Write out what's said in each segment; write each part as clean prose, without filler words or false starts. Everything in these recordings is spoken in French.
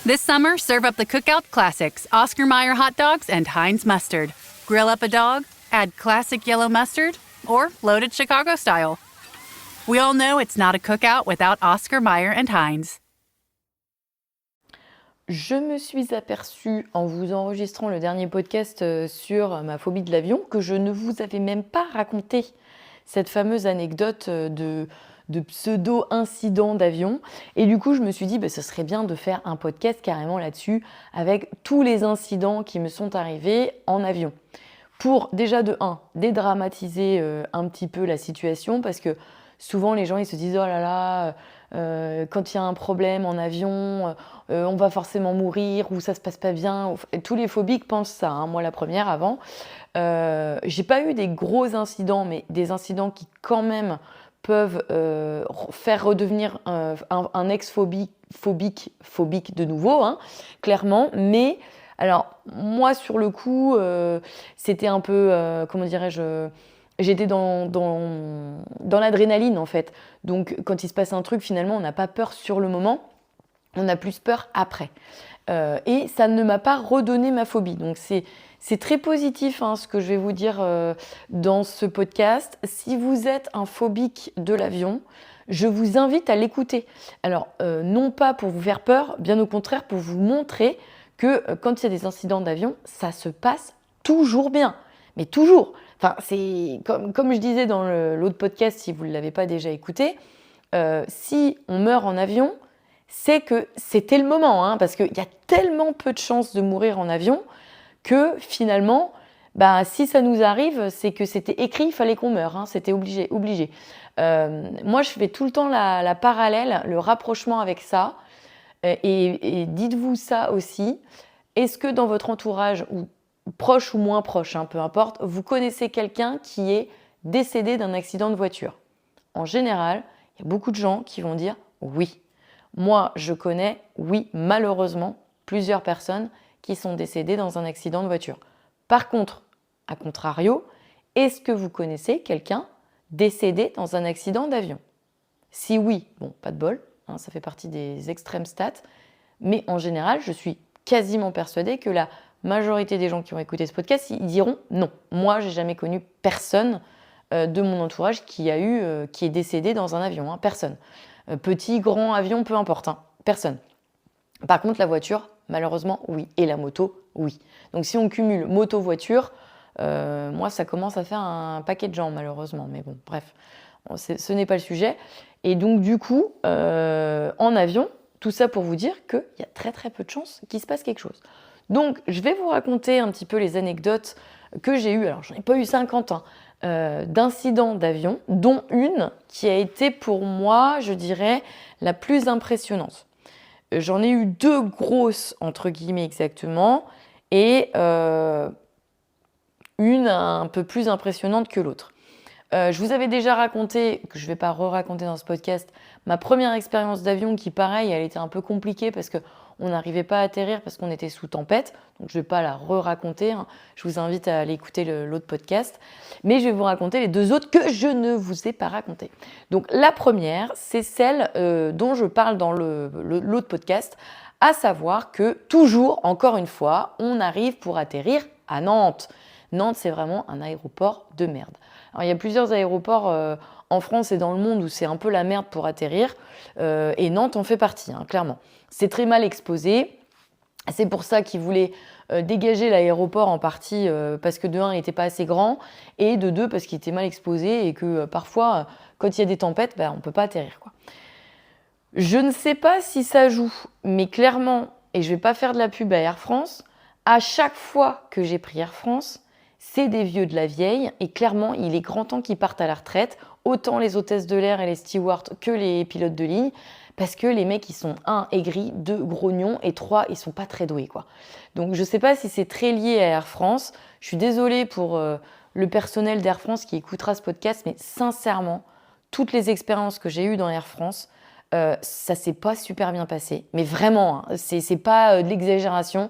This summer, serve up the Cookout Classics, Oscar Mayer hot dogs and Heinz mustard. Grill up a dog, add classic yellow mustard, or loaded Chicago style. We all know it's not a cookout without Oscar Mayer and Heinz. Je me suis aperçue en vous enregistrant le dernier podcast sur ma phobie de l'avion que je ne vous avais même pas raconté cette fameuse anecdote de pseudo-incident d'avion. Et du coup, je me suis dit, ce serait bien de faire un podcast carrément là-dessus avec tous les incidents qui me sont arrivés en avion. Pour déjà de 1, dédramatiser un petit peu la situation parce que souvent les gens ils se disent « Oh là là, quand il y a un problème en avion, on va forcément mourir ou ça se passe pas bien. » Tous les phobiques pensent ça, hein. Moi la première avant. J'ai pas eu des gros incidents, mais des incidents qui quand même peuvent faire redevenir un ex-phobique de nouveau, hein, clairement. Mais alors moi sur le coup, c'était un peu, comment dirais-je, j'étais dans l'adrénaline en fait. Donc quand il se passe un truc, finalement, on n'a pas peur sur le moment, on a plus peur après. Et ça ne m'a pas redonné ma phobie. Donc c'est très positif ce que je vais vous dire dans ce podcast. Si vous êtes un phobique de l'avion, je vous invite à l'écouter. Alors, non pas pour vous faire peur, bien au contraire, pour vous montrer que quand il y a des incidents d'avion, ça se passe toujours bien. Mais toujours. Enfin, c'est comme je disais dans l'autre podcast, si vous ne l'avez pas déjà écouté, si on meurt en avion, c'est que c'était le moment, parce qu'il y a tellement peu de chances de mourir en avion que finalement, si ça nous arrive, c'est que c'était écrit, il fallait qu'on meure, c'était obligé. Moi, je fais tout le temps la parallèle, le rapprochement avec ça. Et dites-vous ça aussi. Est-ce que dans votre entourage, ou proche ou moins proche, peu importe, vous connaissez quelqu'un qui est décédé d'un accident de voiture? En général, il y a beaucoup de gens qui vont dire oui. Moi, je connais, oui, malheureusement, plusieurs personnes qui sont décédées dans un accident de voiture. Par contre, à contrario, est-ce que vous connaissez quelqu'un décédé dans un accident d'avion? Si oui, bon, pas de bol, ça fait partie des extrêmes stats, mais en général, je suis quasiment persuadée que la majorité des gens qui ont écouté ce podcast, ils diront non. Moi, j'ai jamais connu personne de mon entourage qui est décédé dans un avion, personne. Petit, grand avion, peu importe, personne. Par contre, la voiture, malheureusement, oui. Et la moto, oui. Donc, si on cumule moto-voiture, moi, ça commence à faire un paquet de gens, malheureusement. Mais bon, bref, ce n'est pas le sujet. Et donc, du coup, en avion, tout ça pour vous dire qu'il y a très, très peu de chances qu'il se passe quelque chose. Donc, je vais vous raconter un petit peu les anecdotes que j'ai eues. Alors, j'en ai pas eu 50, d'incidents d'avion, dont une qui a été pour moi, je dirais, la plus impressionnante. J'en ai eu 2 grosses, entre guillemets exactement, et une un peu plus impressionnante que l'autre. Je vous avais déjà raconté, que je ne vais pas re-raconter dans ce podcast, ma première expérience d'avion qui, pareil, elle était un peu compliquée parce qu'on n'arrivait pas à atterrir parce qu'on était sous tempête. Donc, je ne vais pas la re-raconter. Je vous invite à aller écouter l'autre podcast. Mais je vais vous raconter les 2 autres que je ne vous ai pas racontées. Donc, la première, c'est celle dont je parle dans l'autre podcast, à savoir que toujours, encore une fois, on arrive pour atterrir à Nantes. Nantes, c'est vraiment un aéroport de merde. Alors, il y a plusieurs aéroports en France et dans le monde où c'est un peu la merde pour atterrir. Et Nantes en fait partie, clairement. C'est très mal exposé. C'est pour ça qu'ils voulaient dégager l'aéroport en partie parce que de 1, il n'était pas assez grand et de 2, parce qu'il était mal exposé et que parfois, quand il y a des tempêtes, on ne peut pas atterrir, quoi. Je ne sais pas si ça joue, mais clairement, et je ne vais pas faire de la pub à Air France, à chaque fois que j'ai pris Air France, c'est des vieux de la vieille et clairement, il est grand temps qu'ils partent à la retraite, autant les hôtesses de l'air et les stewards que les pilotes de ligne, parce que les mecs, ils sont 1, aigris, 2, grognons et 3, ils sont pas très doués, quoi. Donc, je sais pas si c'est très lié à Air France. Je suis désolée pour le personnel d'Air France qui écoutera ce podcast, mais sincèrement, toutes les expériences que j'ai eues dans Air France, ça s'est pas super bien passé. Mais vraiment, c'est pas de l'exagération.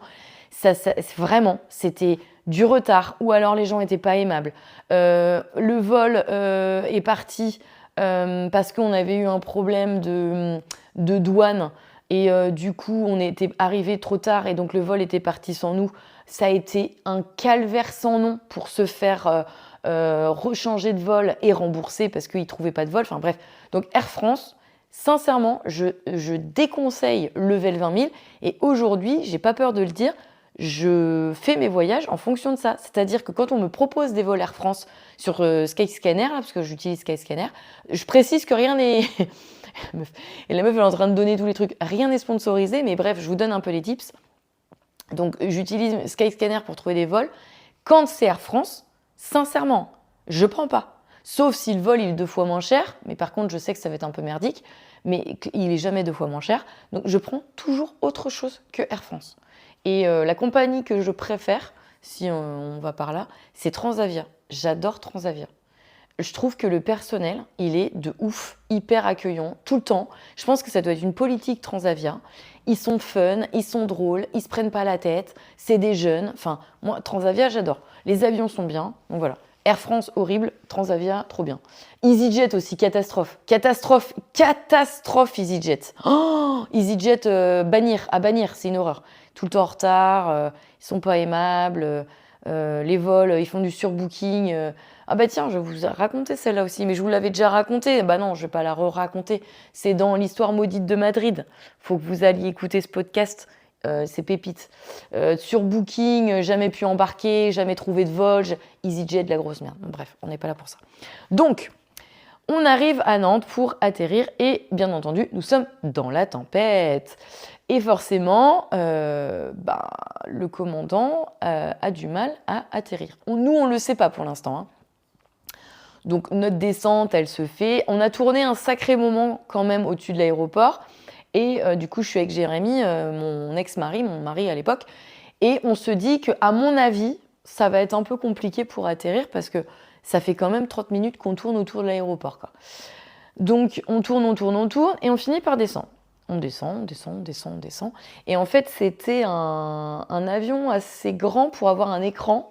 Vraiment, c'était du retard ou alors les gens n'étaient pas aimables. Le vol est parti parce qu'on avait eu un problème de douane Et du coup, on était arrivé trop tard et donc le vol était parti sans nous. Ça a été un calvaire sans nom pour se faire rechanger de vol et rembourser parce qu'ils ne trouvaient pas de vol. Enfin bref, donc Air France, sincèrement, je déconseille Level 20 000. Et aujourd'hui, j'ai pas peur de le dire, je fais mes voyages en fonction de ça. C'est-à-dire que quand on me propose des vols Air France sur Skyscanner, là, parce que j'utilise Skyscanner, je précise que rien n'est... Et la meuf, elle est en train de donner tous les trucs. Rien n'est sponsorisé, mais bref, je vous donne un peu les tips. Donc, j'utilise Skyscanner pour trouver des vols. Quand c'est Air France, sincèrement, je prends pas. Sauf si le vol il est 2 fois moins cher, mais par contre, je sais que ça va être un peu merdique, mais il est jamais 2 fois moins cher. Donc, je prends toujours autre chose que Air France. Et la compagnie que je préfère, si on va par là, c'est Transavia. J'adore Transavia. Je trouve que le personnel, il est de ouf, hyper accueillant, tout le temps. Je pense que ça doit être une politique Transavia. Ils sont fun, ils sont drôles, ils se prennent pas la tête, c'est des jeunes. Enfin, moi, Transavia, j'adore. Les avions sont bien, donc voilà. Air France, horrible. Transavia, trop bien. EasyJet aussi, catastrophe. Catastrophe EasyJet. Oh, EasyJet, à bannir, c'est une horreur. Tout le temps en retard, ils sont pas aimables, les vols, ils font du surbooking. Ah bah tiens, je vous ai raconté celle-là aussi, mais je vous l'avais déjà racontée. Bah non, je vais pas la re-raconter. C'est dans l'histoire maudite de Madrid. Faut que vous alliez écouter ce podcast. C'est pépite. Surbooking, jamais pu embarquer, jamais trouvé de vol. EasyJet, de la grosse merde. Bon, bref, on n'est pas là pour ça. Donc, on arrive à Nantes pour atterrir et bien entendu, nous sommes dans la tempête. Et forcément, le commandant a du mal à atterrir. Nous, on ne le sait pas pour l'instant, hein. Donc notre descente, elle se fait. On a tourné un sacré moment quand même au-dessus de l'aéroport. Et du coup, je suis avec Jérémy, mon ex-mari, mon mari à l'époque. Et on se dit qu'à mon avis, ça va être un peu compliqué pour atterrir parce que ça fait quand même 30 minutes qu'on tourne autour de l'aéroport, quoi. Donc on tourne et on finit par descendre. On descend. Et en fait, c'était un avion assez grand pour avoir un écran.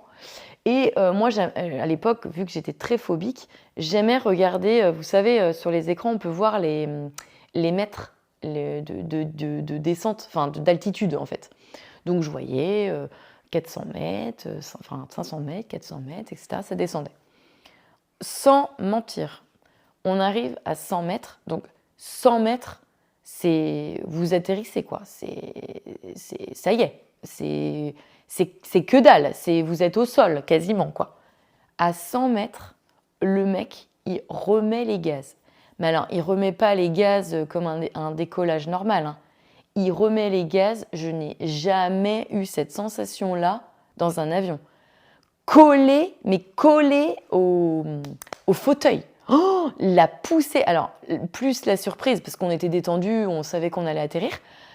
Et moi, à l'époque, vu que j'étais très phobique, j'aimais regarder, vous savez, sur les écrans, on peut voir les mètres de descente, enfin d'altitude en fait. Donc je voyais 400 mètres, 500 mètres, 400 mètres, etc. Ça descendait. Sans mentir, on arrive à 100 mètres. Donc 100 mètres, vous atterrissez quoi. Ça y est, c'est que dalle, vous êtes au sol quasiment, quoi. À 100 mètres, le mec, il remet les gaz. Mais alors, il remet pas les gaz comme un décollage normal, hein. Il remet les gaz, je n'ai jamais eu cette sensation-là dans un avion. Collé au fauteuil. Oh, la poussée. Alors, plus la surprise, parce qu'on était détendus, on savait qu'on allait atterrir.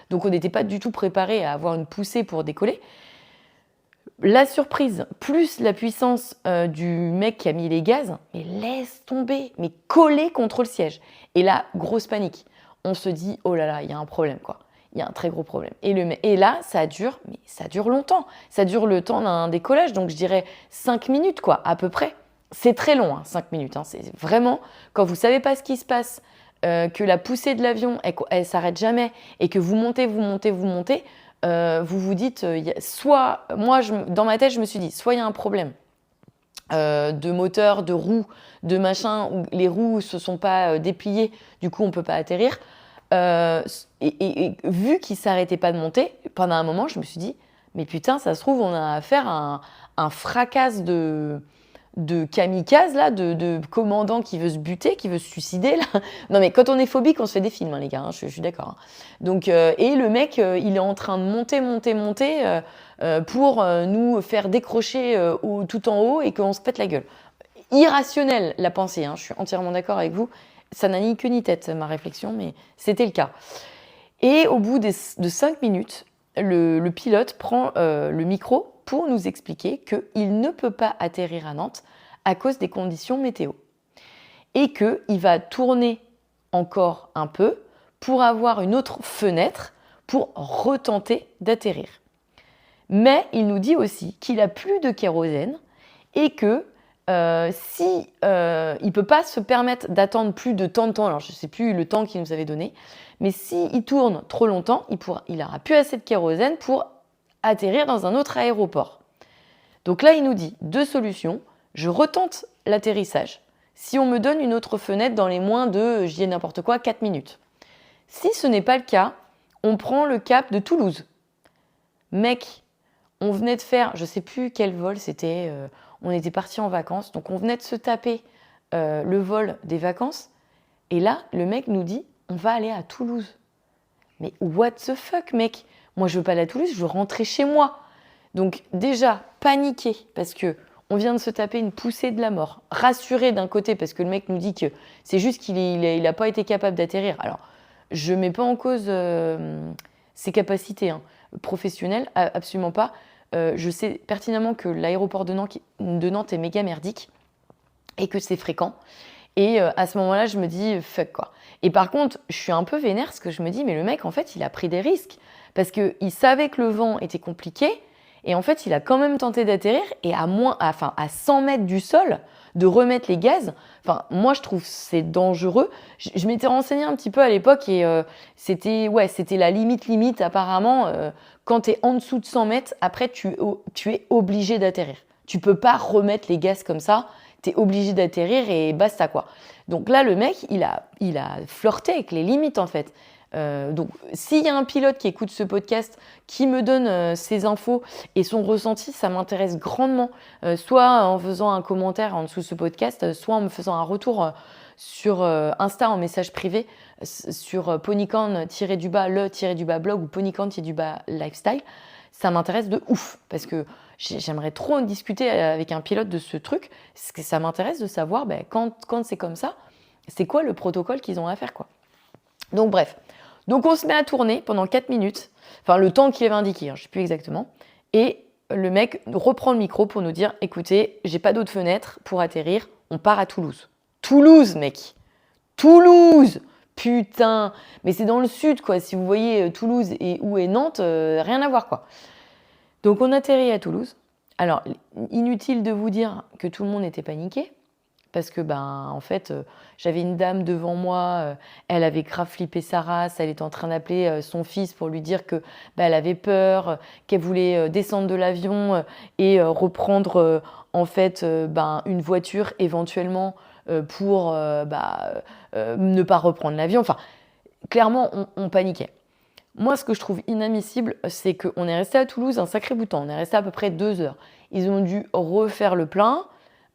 Donc, on n'était pas du tout préparé à avoir une poussée pour décoller. La surprise, plus la puissance du mec qui a mis les gaz, mais laisse tomber, mais collé contre le siège. Et là, grosse panique. On se dit, oh là là, il y a un problème, quoi. Il y a un très gros problème. Et là, ça dure longtemps. Ça dure le temps d'un décollage, donc je dirais 5 minutes, quoi, à peu près. C'est très long, hein, 5 minutes. Hein. C'est vraiment, quand vous ne savez pas ce qui se passe, que la poussée de l'avion, elle ne s'arrête jamais, et que vous montez, vous vous dites, soit, moi, dans ma tête, je me suis dit, soit il y a un problème de moteur, de roues, de machin, où les roues ne se sont pas dépliées, du coup, on ne peut pas atterrir. Et vu qu'il ne s'arrêtait pas de monter, pendant un moment, je me suis dit, mais putain, ça se trouve, on a affaire à un fracas de kamikaze, là, de commandant qui veut se buter, qui veut se suicider, là. Non, mais quand on est phobique, on se fait des films, hein, les gars, hein, je suis d'accord. Hein. Donc, et le mec, il est en train de monter pour nous faire décrocher tout en haut et qu'on se pète la gueule. Irrationnel, la pensée, hein, je suis entièrement d'accord avec vous. Ça n'a ni queue ni tête, ma réflexion, mais c'était le cas. Et au bout de 5 minutes, le pilote prend le micro pour nous expliquer qu'il ne peut pas atterrir à Nantes à cause des conditions météo. Et qu'il va tourner encore un peu pour avoir une autre fenêtre pour retenter d'atterrir. Mais il nous dit aussi qu'il n'a plus de kérosène et que Si il peut pas se permettre d'attendre plus de tant de temps, alors je sais plus le temps qu'il nous avait donné, mais s'il tourne trop longtemps, il aura plus assez de kérosène pour atterrir dans un autre aéroport. Donc là, il nous dit 2 solutions. Je retente l'atterrissage. Si on me donne une autre fenêtre dans les moins de, je dis n'importe quoi, 4 minutes. Si ce n'est pas le cas, on prend le cap de Toulouse. Mec, on venait de faire, je ne sais plus quel vol c'était, on était parti en vacances, donc on venait de se taper le vol des vacances. Et là, le mec nous dit, on va aller à Toulouse. Mais what the fuck, mec? Moi, je veux pas aller à Toulouse, je veux rentrer chez moi. Donc déjà, paniqué, parce que on vient de se taper une poussée de la mort. Rassuré d'un côté, parce que le mec nous dit que c'est juste qu'il n'a pas été capable d'atterrir. Alors, je ne mets pas en cause ses capacités professionnelles, absolument pas. Je sais pertinemment que l'aéroport de Nantes est méga merdique et que c'est fréquent. Et à ce moment-là, je me dis, fuck quoi. Et par contre, je suis un peu vénère parce que je me dis, mais le mec, en fait, il a pris des risques. Parce qu'il savait que le vent était compliqué. Et en fait, il a quand même tenté d'atterrir et à 100 mètres du sol, de remettre les gaz. Enfin, moi, je trouve que c'est dangereux. Je m'étais renseignée un petit peu à l'époque et c'était la limite apparemment. Quand tu es en dessous de 100 mètres, après, tu es obligé d'atterrir. Tu peux pas remettre les gaz comme ça. Tu es obligé d'atterrir et basta quoi. Donc là, le mec, il a flirté avec les limites en fait. Donc, s'il y a un pilote qui écoute ce podcast, qui me donne ses infos et son ressenti, ça m'intéresse grandement. Soit en faisant un commentaire en dessous de ce podcast, soit en me faisant un retour sur Insta en message privé, sur ponycorn-le-blog ou ponycorn-lifestyle. Ça m'intéresse de ouf parce que j'aimerais trop discuter avec un pilote de ce truc. Parce que ça m'intéresse de savoir quand c'est comme ça, c'est quoi le protocole qu'ils ont à faire quoi. Donc bref. Donc on se met à tourner pendant 4 minutes, enfin le temps qu'il avait indiqué, je ne sais plus exactement, et le mec reprend le micro pour nous dire « Écoutez, j'ai pas d'autre fenêtre pour atterrir, on part à Toulouse. » Toulouse, mec. Toulouse. Putain. Mais c'est dans le sud, quoi. Si vous voyez Toulouse et où est Nantes, rien à voir, quoi. Donc on atterrit à Toulouse. Alors, inutile de vous dire que tout le monde était paniqué. Parce que, en fait, j'avais une dame devant moi, elle avait grave flippé sa race, elle était en train d'appeler son fils pour lui dire que elle avait peur, qu'elle voulait descendre de l'avion et reprendre en fait une voiture éventuellement pour ne pas reprendre l'avion. Enfin, clairement, on paniquait. Moi, ce que je trouve inadmissible, c'est qu'on est resté à Toulouse un sacré bout de temps. On est resté à peu près 2 heures. Ils ont dû refaire le plein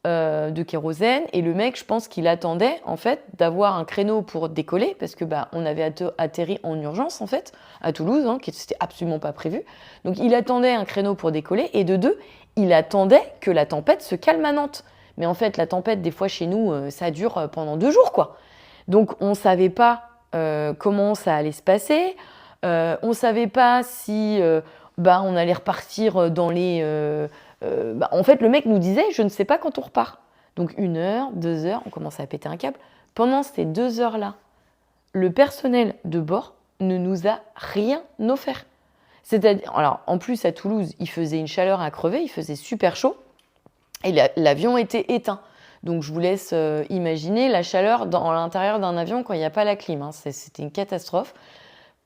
de kérosène et le mec, je pense qu'il attendait en fait d'avoir un créneau pour décoller parce que on avait atterri en urgence en fait à Toulouse, qui c'était absolument pas prévu. Donc il attendait un créneau pour décoller et de deux, il attendait que la tempête se calme à Nantes. Mais en fait, la tempête des fois chez nous, ça dure pendant 2 jours quoi. Donc on savait pas comment ça allait se passer. On savait pas si on allait repartir dans les en fait, le mec nous disait « je ne sais pas quand on repart ». Donc 1 heure, 2 heures, on commençait à péter un câble. Pendant ces 2 heures-là, le personnel de bord ne nous a rien offert. C'est-à-dire, alors en plus à Toulouse, il faisait une chaleur à crever, il faisait super chaud et l'avion était éteint. Donc je vous laisse imaginer la chaleur dans l'intérieur d'un avion quand il n'y a pas la clim. C'était une catastrophe.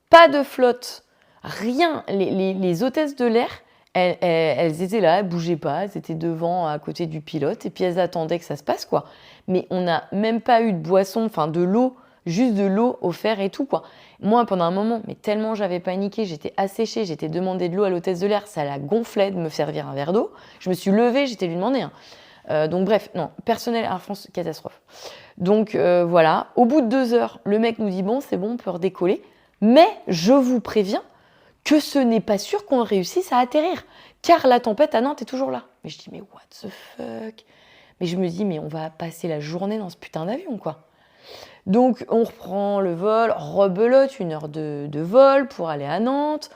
Pas de flotte, rien. Les hôtesses de l'air, elles étaient là, elles bougeaient pas, elles étaient devant, à côté du pilote, et puis elles attendaient que ça se passe, quoi. Mais on n'a même pas eu de boisson, enfin de l'eau, juste de l'eau offerte et tout, quoi. Moi, pendant un moment, mais tellement j'avais paniqué, j'étais asséchée, j'étais demandé de l'eau à l'hôtesse de l'air, ça la gonflait de me servir un verre d'eau. Je me suis levée, j'étais lui demander. Donc bref, non, personnel Air France, catastrophe. Donc voilà, au bout de 2 heures, le mec nous dit « bon, c'est bon, on peut redécoller ». Mais je vous préviens que ce n'est pas sûr qu'on réussisse à atterrir, car la tempête à Nantes est toujours là. Mais je dis, mais what the fuck? Mais je me dis, mais on va passer la journée dans ce putain d'avion, quoi. Donc, on reprend le vol, rebelote, 1 heure de vol pour aller à Nantes.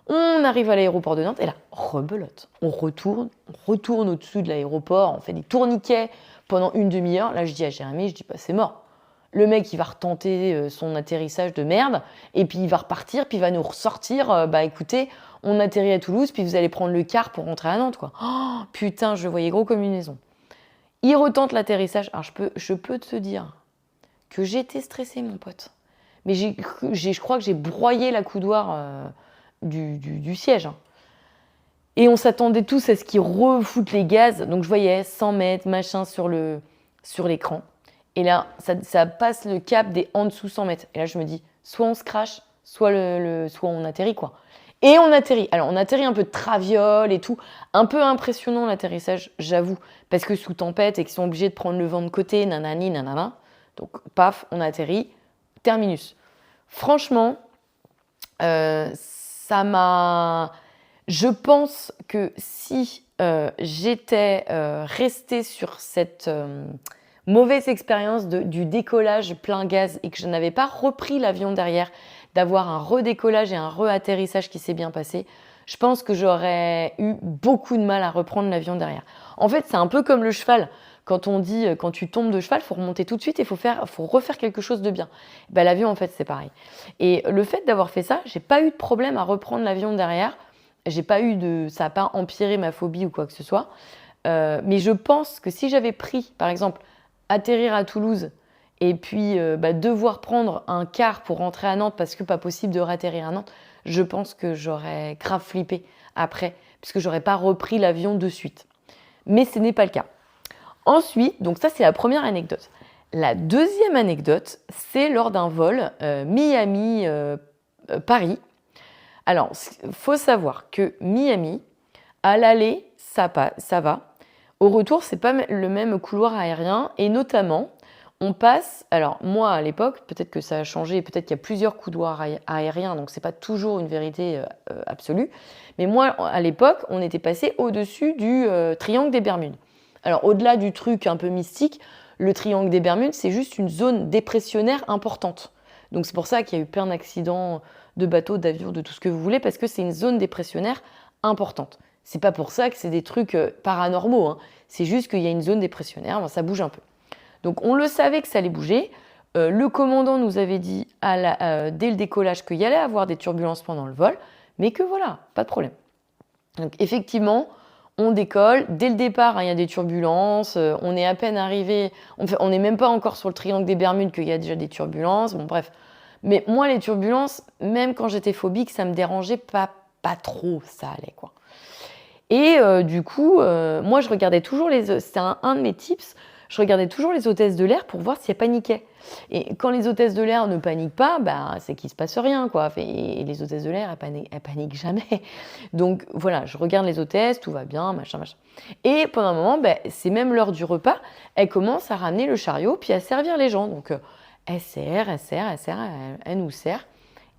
On arrive à l'aéroport de Nantes, et là, rebelote. On retourne au-dessus de l'aéroport, on fait des tourniquets pendant 1 demi-heure. Là, je dis à Jérémy, je dis, c'est mort. Le mec, il va retenter son atterrissage de merde, et puis il va repartir, puis il va nous ressortir. Écoutez, on atterrit à Toulouse, puis vous allez prendre le car pour rentrer à Nantes, quoi. Oh, putain, je le voyais gros comme une maison. Il retente l'atterrissage. Alors, je peux te dire que j'étais stressée, mon pote. Mais je crois que j'ai broyé la coudoir du siège. Hein. Et on s'attendait tous à ce qu'ils refoutent les gaz. Donc, je voyais 100 mètres, machin, sur l'écran. Et là, ça passe le cap des en dessous 100 mètres. Et là, je me dis, soit on se crache, soit on atterrit, quoi. Et on atterrit. Alors, on atterrit un peu de traviole et tout. Un peu impressionnant, l'atterrissage, j'avoue. Parce que sous tempête et qu'ils sont obligés de prendre le vent de côté, nanani, nanana. Donc, paf, on atterrit. Terminus. Franchement, ça m'a... Je pense que si j'étais restée sur cette mauvaise expérience du décollage plein gaz et que je n'avais pas repris l'avion derrière, d'avoir un redécollage et un re-atterrissage qui s'est bien passé, je pense que j'aurais eu beaucoup de mal à reprendre l'avion derrière. En fait, c'est un peu comme le cheval. Quand on dit, quand tu tombes de cheval, il faut remonter tout de suite et il faut refaire quelque chose de bien. Ben, l'avion, en fait, c'est pareil. Et le fait d'avoir fait ça, j'ai pas eu de problème à reprendre l'avion derrière. Ça n'a pas empiré ma phobie ou quoi que ce soit. Mais je pense que si j'avais pris, par exemple, atterrir à Toulouse et puis devoir prendre un car pour rentrer à Nantes parce que pas possible de ratterrir à Nantes, je pense que j'aurais grave flippé après, puisque j'aurais pas repris l'avion de suite. Mais ce n'est pas le cas. Ensuite, donc ça c'est la première anecdote. La deuxième anecdote, c'est lors d'un vol Miami-Paris. Alors, il faut savoir que Miami, à l'aller, ça va. Au retour, c'est pas le même couloir aérien. Et notamment, on passe... Alors, moi, à l'époque, peut-être que ça a changé, peut-être qu'il y a plusieurs couloirs aériens, donc c'est pas toujours une vérité absolue. Mais moi, à l'époque, on était passé au-dessus du triangle des Bermudes. Alors, au-delà du truc un peu mystique, le triangle des Bermudes, c'est juste une zone dépressionnaire importante. Donc, c'est pour ça qu'il y a eu plein d'accidents de bateaux, d'avions, de tout ce que vous voulez, parce que c'est une zone dépressionnaire importante. C'est pas pour ça que c'est des trucs paranormaux, hein. C'est juste qu'il y a une zone dépressionnaire, ça bouge un peu. Donc, on le savait que ça allait bouger. Le commandant nous avait dit dès le décollage qu'il y allait avoir des turbulences pendant le vol, mais que voilà, pas de problème. Donc, effectivement, on décolle. Dès le départ, il y a des turbulences. On est à peine arrivé. On n'est même pas encore sur le triangle des Bermudes qu'il y a déjà des turbulences. Bon, bref. Mais moi, les turbulences, même quand j'étais phobique, ça me dérangeait pas trop. Ça allait, quoi. Et du coup, moi, je regardais toujours c'était un de mes tips. Je regardais toujours les hôtesses de l'air pour voir si elles paniquaient. Et quand les hôtesses de l'air ne paniquent pas, c'est qu'il ne se passe rien, quoi. Et les hôtesses de l'air, elles paniquent jamais. Donc voilà, je regarde les hôtesses, tout va bien, machin. Et pendant un moment, c'est même l'heure du repas, elles commencent à ramener le chariot puis à servir les gens. Donc elles nous servent.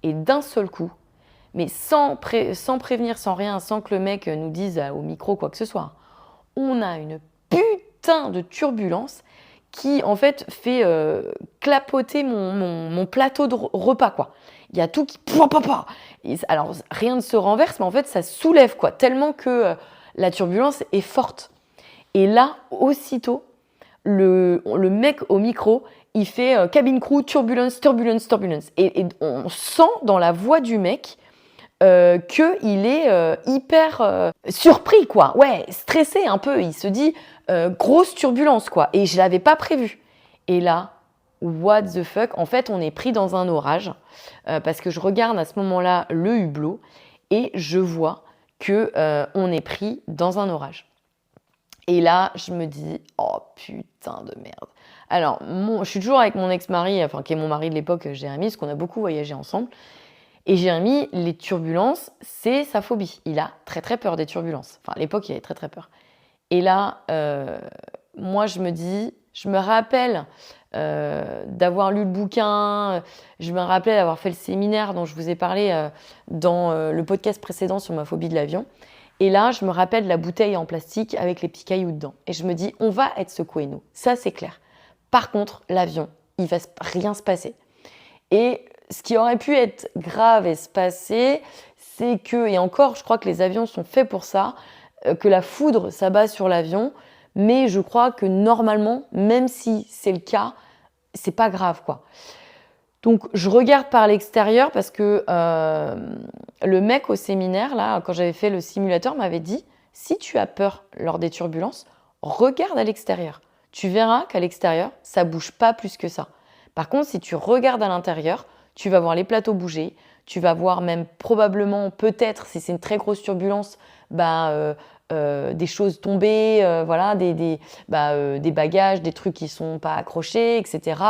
Et d'un seul coup, mais sans prévenir, sans rien, sans que le mec nous dise au micro quoi que ce soit, on a une putain de turbulence qui en fait fait clapoter mon plateau de repas, quoi. Il y a tout qui... Alors rien ne se renverse, mais en fait ça soulève, quoi, tellement que la turbulence est forte. Et là, aussitôt, le mec au micro, il fait cabine crew, turbulence. Et on sent dans la voix du mec qu'il est hyper surpris, quoi. Ouais, stressé un peu. Il se dit grosse turbulence, quoi. Et je l'avais pas prévu. Et là, what the fuck. En fait, on est pris dans un orage parce que je regarde à ce moment-là le hublot et je vois que on est pris dans un orage. Et là, je me dis, oh putain de merde. Alors, je suis toujours avec mon ex-mari, enfin qui est mon mari de l'époque, Jérémy, parce qu'on a beaucoup voyagé ensemble. Et Jérémy, les turbulences, c'est sa phobie. Il a très très peur des turbulences. Enfin, à l'époque, il avait très très peur. Et là, moi, je me rappelle d'avoir lu le bouquin, je me rappelle d'avoir fait le séminaire dont je vous ai parlé dans le podcast précédent sur ma phobie de l'avion. Et là, je me rappelle de la bouteille en plastique avec les petits cailloux dedans. Et je me dis, on va être secoués, nous. Ça, c'est clair. Par contre, l'avion, il va rien se passer. Et ce qui aurait pu être grave et se passer, c'est que, et encore, je crois que les avions sont faits pour ça, que la foudre s'abat sur l'avion. Mais je crois que normalement, même si c'est le cas, c'est pas grave, quoi. Donc, je regarde par l'extérieur parce que le mec au séminaire, là, quand j'avais fait le simulateur, m'avait dit « Si tu as peur lors des turbulences, regarde à l'extérieur. tu verras qu'à l'extérieur, ça ne bouge pas plus que ça. Par contre, si tu regardes à l'intérieur, tu vas voir les plateaux bouger, tu vas voir même probablement, peut-être, si c'est une très grosse turbulence, des choses tomber, des bagages, des trucs qui ne sont pas accrochés, etc.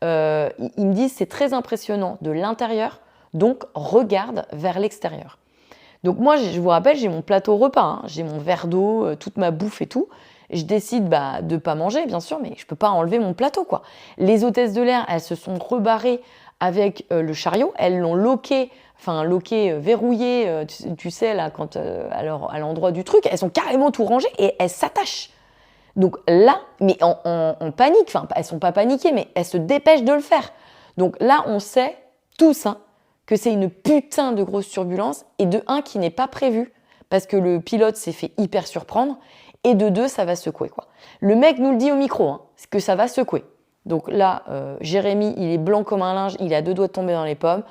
Ils me disent c'est très impressionnant de l'intérieur, donc regarde vers l'extérieur. Donc moi, je vous rappelle, j'ai mon plateau repas, hein, j'ai mon verre d'eau, toute ma bouffe et tout. Je décide de ne pas manger, bien sûr, mais je ne peux pas enlever mon plateau, quoi. Les hôtesses de l'air, elles se sont rebarrées avec le chariot, elles l'ont loqué, verrouillé, tu sais, là, quand, à l'endroit du truc, elles sont carrément tout rangées et elles s'attachent. Donc là, mais en panique, enfin, elles ne sont pas paniquées, mais elles se dépêchent de le faire. Donc là, on sait tous que c'est une putain de grosse turbulence et de un qui n'est pas prévu parce que le pilote s'est fait hyper surprendre et de deux, ça va secouer, quoi. Le mec nous le dit au micro, que ça va secouer. Donc là, Jérémy, il est blanc comme un linge, il a 2 doigts de tomber dans les pommes.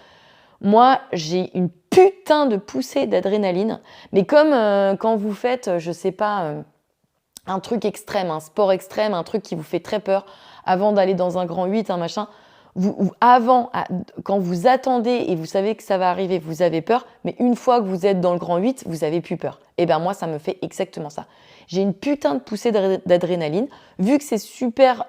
Moi, j'ai une putain de poussée d'adrénaline, mais comme quand vous faites, je sais pas, un truc extrême, un sport extrême, un truc qui vous fait très peur, avant d'aller dans un grand 8, un machin, quand vous attendez et vous savez que ça va arriver, vous avez peur, mais une fois que vous êtes dans le grand 8, vous avez plus peur. Et bien moi, ça me fait exactement ça. J'ai une putain de poussée d'adrénaline. Vu que c'est super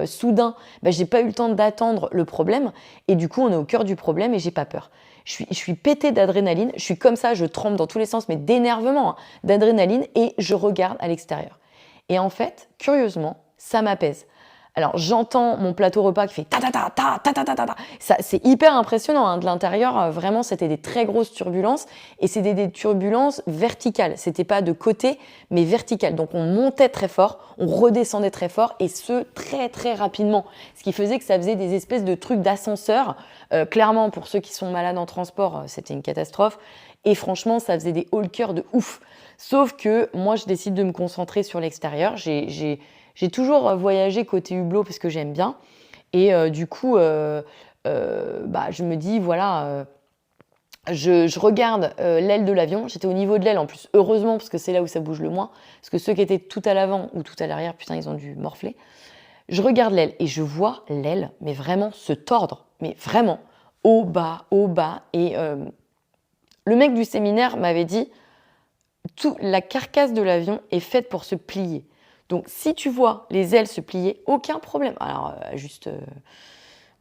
soudain, j'ai pas eu le temps d'attendre le problème. Et du coup, on est au cœur du problème et j'ai pas peur. Je suis pétée d'adrénaline. Je suis comme ça, je tremble dans tous les sens, mais d'énervement, d'adrénaline. Et je regarde à l'extérieur. Et en fait, curieusement, ça m'apaise. Alors, j'entends mon plateau repas qui fait ta. Ça, c'est hyper impressionnant. De l'intérieur, vraiment, c'était des très grosses turbulences. Et c'était des turbulences verticales. C'était pas de côté, mais verticales. Donc, on montait très fort, on redescendait très fort, et ce, très, très rapidement. Ce qui faisait que ça faisait des espèces de trucs d'ascenseur. Clairement, pour ceux qui sont malades en transport, c'était une catastrophe. Et franchement, ça faisait des hauts-le-cœur de ouf. Sauf que moi, je décide de me concentrer sur l'extérieur. J'ai toujours voyagé côté hublot parce que j'aime bien. Et du coup, je me dis, voilà, je regarde l'aile de l'avion. J'étais au niveau de l'aile en plus, heureusement, parce que c'est là où ça bouge le moins. Parce que ceux qui étaient tout à l'avant ou tout à l'arrière, putain, ils ont dû morfler. Je regarde l'aile et je vois l'aile, mais vraiment se tordre. Mais vraiment, au bas. Et le mec du séminaire m'avait dit, la carcasse de l'avion est faite pour se plier. Donc, si tu vois les ailes se plier, aucun problème. Alors, juste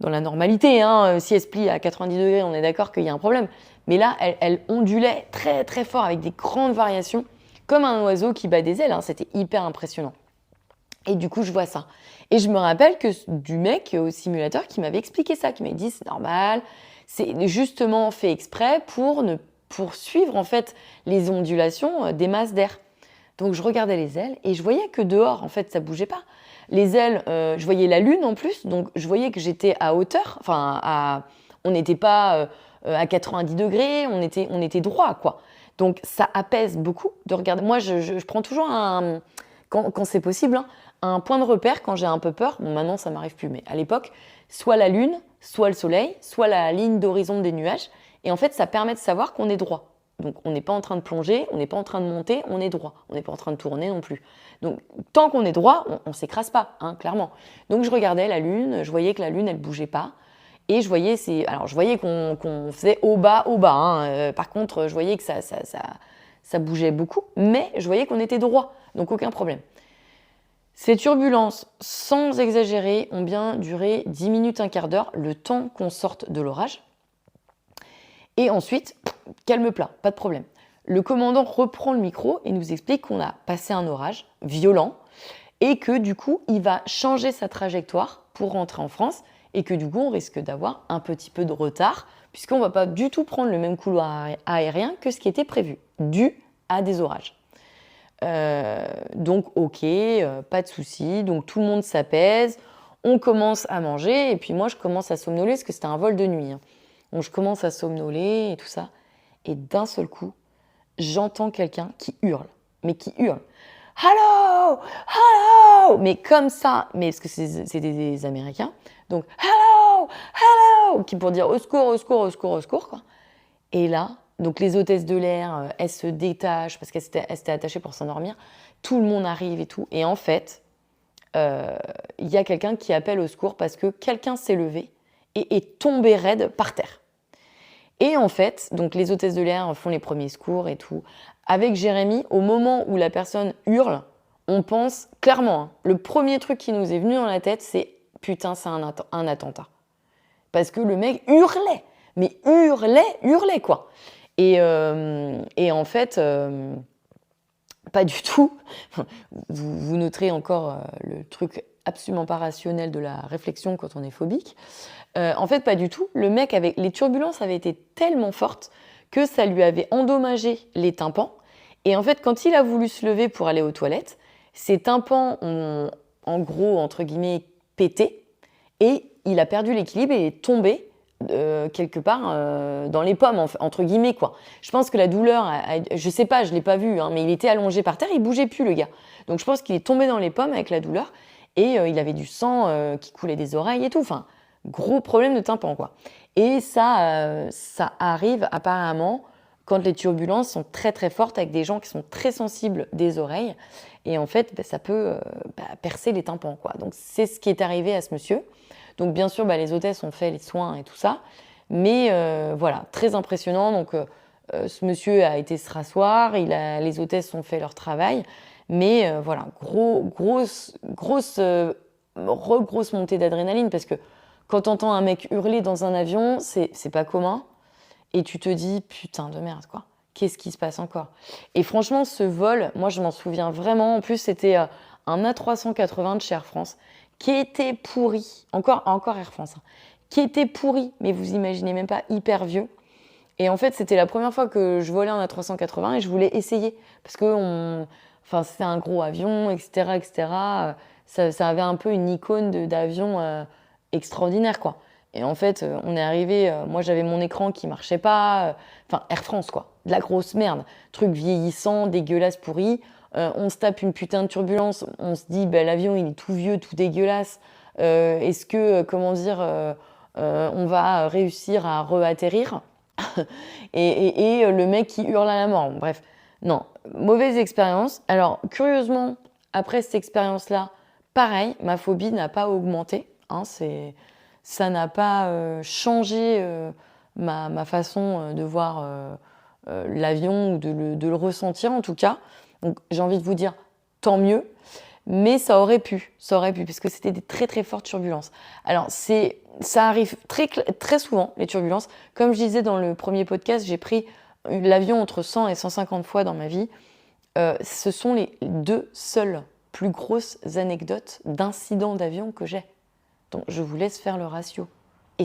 dans la normalité, si elles se plient à 90 degrés, on est d'accord qu'il y a un problème. Mais là, elle ondulait très, très fort avec des grandes variations, comme un oiseau qui bat des ailes. C'était hyper impressionnant. Et du coup, je vois ça. Et je me rappelle du mec au simulateur qui m'avait expliqué ça, qui m'avait dit c'est normal, c'est justement fait exprès pour suivre en fait les ondulations des masses d'air. Donc je regardais les ailes et je voyais que dehors, en fait, ça bougeait pas. Les ailes, je voyais la lune en plus, donc je voyais que j'étais à hauteur. On n'était pas à 90 degrés, on était droit, quoi. Donc ça apaise beaucoup de regarder. Moi, je prends toujours quand c'est possible, un point de repère quand j'ai un peu peur. Bon, maintenant, ça m'arrive plus, mais à l'époque, soit la lune, soit le soleil, soit la ligne d'horizon des nuages. Et en fait, ça permet de savoir qu'on est droit. Donc, on n'est pas en train de plonger, on n'est pas en train de monter, on est droit. On n'est pas en train de tourner non plus. Donc, tant qu'on est droit, on ne s'écrase pas, clairement. Donc, je regardais la lune, je voyais que la lune, elle ne bougeait pas. Et je voyais qu'on faisait au bas. Par contre, je voyais que ça bougeait beaucoup, mais je voyais qu'on était droit. Donc, aucun problème. Ces turbulences, sans exagérer, ont bien duré 10 minutes, un quart d'heure, le temps qu'on sorte de l'orage. Et ensuite, calme plat, pas de problème. Le commandant reprend le micro et nous explique qu'on a passé un orage violent et que du coup, il va changer sa trajectoire pour rentrer en France et que du coup, on risque d'avoir un petit peu de retard puisqu'on ne va pas du tout prendre le même couloir aérien que ce qui était prévu, dû à des orages. Donc, ok, pas de souci. Donc, tout le monde s'apaise, on commence à manger et puis moi, je commence à somnoler parce que c'était un vol de nuit. Donc, je commence à somnoler et tout ça. Et d'un seul coup, j'entends quelqu'un qui hurle. Mais qui hurle. « Hello! Hello !» Mais comme ça, mais parce que c'est des Américains. Donc « Hello! Hello !» qui pour dire « Au secours, au secours, au secours, au secours !» quoi. Et là, donc les hôtesses de l'air, elles se détachent parce qu'elles s'étaient attachées pour s'endormir. Tout le monde arrive et tout. Et en fait, il y a quelqu'un qui appelle au secours parce que quelqu'un s'est levé et est tombé raide par terre. Et en fait, donc les hôtesses de l'air font les premiers secours et tout. Avec Jérémy, au moment où la personne hurle, on pense clairement, le premier truc qui nous est venu dans la tête, c'est « putain, c'est un attentat ». Parce que le mec hurlait, mais hurlait quoi. Et en fait, pas du tout. Vous noterez encore le truc absolument pas rationnel de la réflexion quand on est phobique. En fait, pas du tout. Le mec, les turbulences avaient été tellement fortes que ça lui avait endommagé les tympans. Et en fait, quand il a voulu se lever pour aller aux toilettes, ses tympans ont, en gros, entre guillemets, pété. Et il a perdu l'équilibre et est tombé quelque part dans les pommes, entre guillemets, quoi. Je pense que la douleur, je sais pas, je l'ai pas vu, hein, mais il était allongé par terre, il bougeait plus, le gars. Donc je pense qu'il est tombé dans les pommes avec la douleur et il avait du sang qui coulait des oreilles et tout. Enfin, gros problème de tympan, quoi. Et ça arrive apparemment quand les turbulences sont très très fortes avec des gens qui sont très sensibles des oreilles. Et en fait, ça peut percer les tympans, quoi. Donc c'est ce qui est arrivé à ce monsieur. Donc bien sûr, les hôtesses ont fait les soins et tout ça. Mais voilà, très impressionnant. Donc ce monsieur a été se rasseoir, les hôtesses ont fait leur travail. Mais voilà, grosse montée d'adrénaline parce que quand t'entends un mec hurler dans un avion, c'est pas commun. Et tu te dis, putain de merde, quoi. Qu'est-ce qui se passe encore? Et franchement, ce vol, moi, je m'en souviens vraiment. En plus, c'était un A380 de chez Air France qui était pourri. Encore Air France. Hein, qui était pourri, mais vous imaginez même pas, hyper vieux. Et en fait, c'était la première fois que je volais un A380 et je voulais essayer. Parce que c'était un gros avion, etc., etc. Ça avait un peu une icône d'avion extraordinaire, quoi. Et en fait, on est arrivé, moi j'avais mon écran qui marchait pas, enfin Air France quoi, de la grosse merde, truc vieillissant, dégueulasse, pourri. On se tape une putain de turbulence, on se dit l'avion il est tout vieux, tout dégueulasse. Est-ce que, on va réussir à re-atterrir et le mec qui hurle à la mort. Bref, non, mauvaise expérience. Alors curieusement, après cette expérience-là, pareil, ma phobie n'a pas augmenté. Hein, ça n'a pas changé ma façon de voir l'avion ou de le ressentir en tout cas. Donc j'ai envie de vous dire tant mieux, mais ça aurait pu parce que c'était des très très fortes turbulences. Alors ça arrive très souvent les turbulences. Comme je disais dans le premier podcast, j'ai pris l'avion entre 100 et 150 fois dans ma vie. Ce sont les 2 seules plus grosses anecdotes d'incidents d'avion que j'ai. Donc, je vous laisse faire le ratio. Et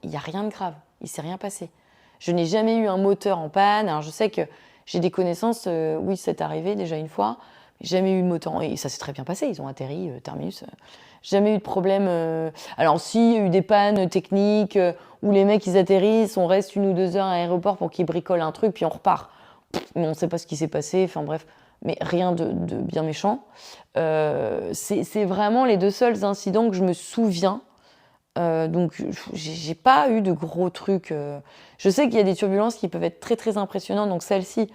il n'y a rien de grave. Il ne s'est rien passé. Je n'ai jamais eu un moteur en panne. Alors, je sais que j'ai des connaissances, oui, c'est arrivé déjà une fois. Jamais eu de moteur. Et ça s'est très bien passé. Ils ont atterri, terminus. Jamais eu de problème. Alors, si, il y a eu des pannes techniques où les mecs, ils atterrissent, on reste 1 ou 2 heures à l'aéroport pour qu'ils bricolent un truc, puis on repart. Mais on ne sait pas ce qui s'est passé. Enfin, bref. Mais rien de bien méchant. C'est vraiment les 2 seuls incidents que je me souviens. Donc, j'ai pas eu de gros trucs. Je sais qu'il y a des turbulences qui peuvent être très, très impressionnantes. Donc, celle-ci,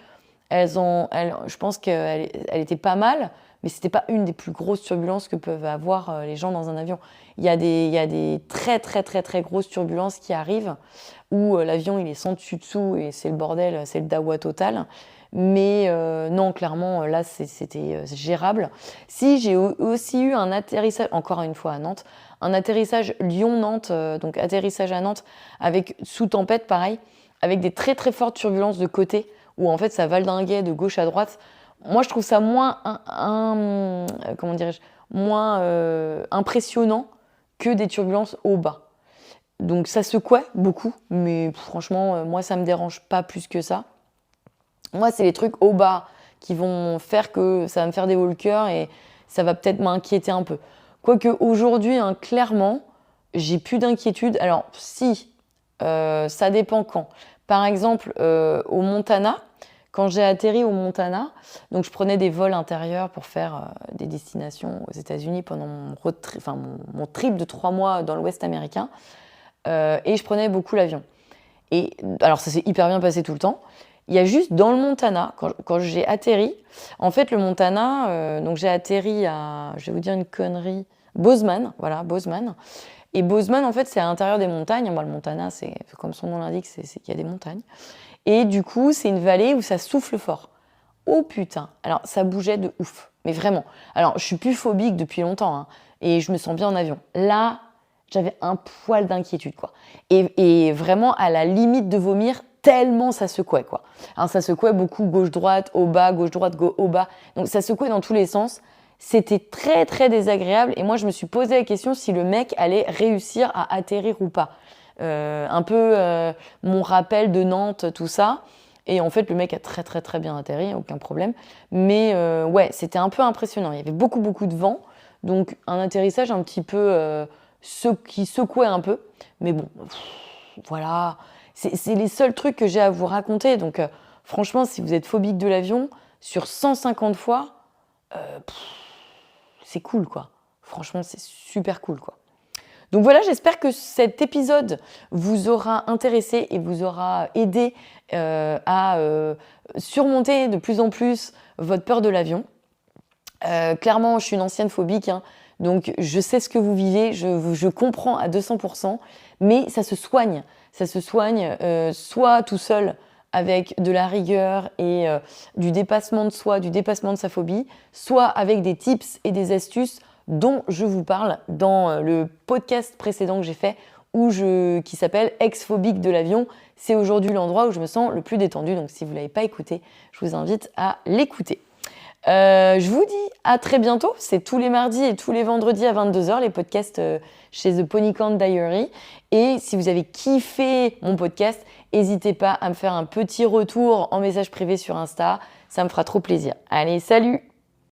je pense qu'elle était pas mal, mais c'était pas une des plus grosses turbulences que peuvent avoir les gens dans un avion. Il y a des très, très, très, très grosses turbulences qui arrivent où l'avion, il est sans dessus-dessous et c'est le bordel, c'est le dawa total. Mais non, clairement, là, c'était gérable. Si, j'ai aussi eu un atterrissage, encore une fois à Nantes, un atterrissage Lyon-Nantes, donc atterrissage à Nantes, avec sous tempête, pareil, avec des très très fortes turbulences de côté, où en fait ça valdinguait de gauche à droite. Moi, je trouve ça moins, moins impressionnant que des turbulences au bas. Donc ça secouait beaucoup, mais franchement, moi, ça me dérange pas plus que ça. Moi, c'est les trucs au bas qui vont faire que ça va me faire des hauts le cœur et ça va peut-être m'inquiéter un peu. Quoique aujourd'hui, hein, clairement, j'ai plus d'inquiétude. Alors, si, ça dépend quand. Par exemple, au Montana, quand j'ai atterri au Montana, donc je prenais des vols intérieurs pour faire des destinations aux États-Unis pendant mon trip de 3 mois dans l'Ouest américain. Et je prenais beaucoup l'avion. Et alors, ça s'est hyper bien passé tout le temps. Il y a juste dans le Montana, quand j'ai atterri, en fait le Montana, donc j'ai atterri à, je vais vous dire une connerie, Bozeman, voilà, Bozeman. Et Bozeman, en fait, c'est à l'intérieur des montagnes. Moi, le Montana, c'est comme son nom l'indique, c'est qu'il y a des montagnes. Et du coup, c'est une vallée où ça souffle fort. Oh putain, alors ça bougeait de ouf, mais vraiment. Alors, je suis plus phobique depuis longtemps, hein, et je me sens bien en avion. Là, j'avais un poil d'inquiétude, quoi. Et vraiment à la limite de vomir, tellement ça secouait, quoi. Alors, ça secouait beaucoup gauche-droite, haut bas, gauche-droite, haut bas. Donc, ça secouait dans tous les sens. C'était très, très désagréable. Et moi, je me suis posé la question si le mec allait réussir à atterrir ou pas. Un peu mon rappel de Nantes, tout ça. Et en fait, le mec a très, très, très bien atterri, aucun problème. Mais ouais, c'était un peu impressionnant. Il y avait beaucoup, beaucoup de vent. Donc, un atterrissage un petit peu qui secouait un peu. Mais bon, voilà. C'est les seuls trucs que j'ai à vous raconter. Donc, franchement, si vous êtes phobique de l'avion, sur 150 fois, c'est cool, quoi. Franchement, c'est super cool, quoi. Donc voilà, j'espère que cet épisode vous aura intéressé et vous aura aidé à surmonter de plus en plus votre peur de l'avion. Clairement, je suis une ancienne phobique, hein, donc je sais ce que vous vivez, je comprends à 200%, mais ça se soigne. Ça se soigne soit tout seul avec de la rigueur et du dépassement de soi, du dépassement de sa phobie, soit avec des tips et des astuces dont je vous parle dans le podcast précédent que j'ai fait qui s'appelle Ex-phobique de l'avion. C'est aujourd'hui l'endroit où je me sens le plus détendue, donc si vous ne l'avez pas écouté, je vous invite à l'écouter. Je vous dis à très bientôt, c'est tous les mardis et tous les vendredis à 22h, les podcasts chez The Ponycorn Diary. Et si vous avez kiffé mon podcast, n'hésitez pas à me faire un petit retour en message privé sur Insta, ça me fera trop plaisir. Allez, salut!